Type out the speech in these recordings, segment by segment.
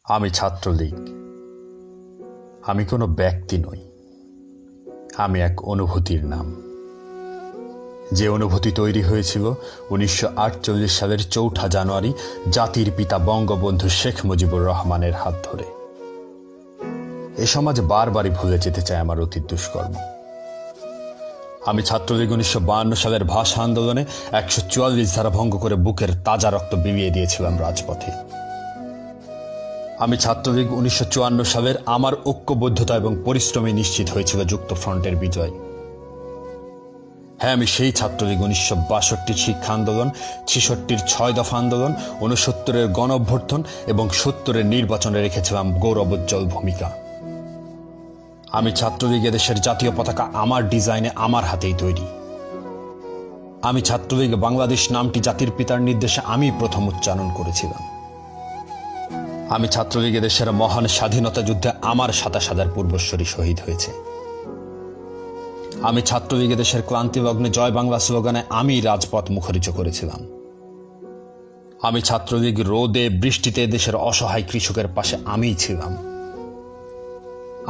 আমি ছাত্রলীগ। আমি কোনো ব্যক্তি নই, আমি এক অনুভূতির নাম। যে অনুভূতি তৈরি হয়েছিল 1948 সালের 4 জানুয়ারি জাতির পিতা বঙ্গবন্ধু শেখ মুজিবুর রহমানের হাত ধরে। এ সমাজ বারবারই ভুলে যেতে চায় আমার অতীত দুষ্কর্ম। আমি ছাত্রলীগ 1952 সালের ভাষা আন্দোলনে 144 ধারা ভঙ্গ করে বুকের তাজা রক্ত বিলিয়ে দিয়েছিলাম রাজপথে। আমি ছাত্রলীগ 1954 সালের আমার ঐক্যবদ্ধতা এবং পরিশ্রমে নিশ্চিত হয়েছিল যুক্তফ্রন্টের বিজয়। হ্যাঁ, আমি সেই ছাত্রলীগ 1962 শিক্ষা আন্দোলন, 66 6 দফা আন্দোলন, 69 গণ অভ্যর্থন এবং 70 নির্বাচনে রেখেছিলাম গৌরবোজ্জ্বল ভূমিকা। আমি ছাত্রলীগ দেশের জাতীয় পতাকা আমার ডিজাইনে আমার হাতেই তৈরি। আমি ছাত্রলীগ বাংলাদেশ নামটি জাতির পিতার নির্দেশে আমি প্রথম উচ্চারণ করেছিলাম। আমি ছাত্রলীগ দেশের মহান স্বাধীনতা যুদ্ধে আমার 27,000 পূর্বসূরি শহীদ হয়েছে। আমি ছাত্রলীগ দেশের ক্লান্তি লগ্নে জয় বাংলা স্লোগানে আমি রাজপথ মুখরিত করেছিলাম। আমি ছাত্রলীগ রোদে বৃষ্টিতে দেশের অসহায় কৃষকের পাশে আমিই ছিলাম।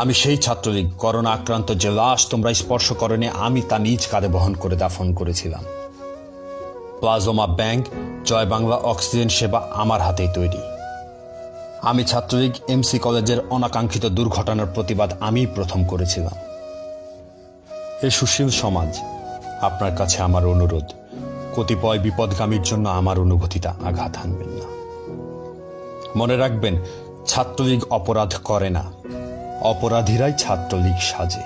আমি সেই ছাত্রলীগ করোনা আক্রান্ত যে লাশ তোমরা স্পর্শ করনি, আমি তা নিজ কাঁধে বহন করে দাফন করেছিলাম। প্লাজমা ব্যাংক, জয় বাংলা অক্সিজেন সেবা আমার হাতেই তৈরি। আমি ছাত্রলীগ এমসি কলেজের অনাকাঙ্ক্ষিত দুর্ঘটনার প্রতিবাদ আমিই প্রথম করেছিলাম। এ সুশীল সমাজ, আপনার কাছে আমার অনুরোধ, কতিপয় বিপদগামীর জন্য আমার অনুভূতিটা আঘাত হানবেন না। মনে রাখবেন, ছাত্রলীগ অপরাধ করে না, অপরাধীরাই ছাত্রলীগ সাজে।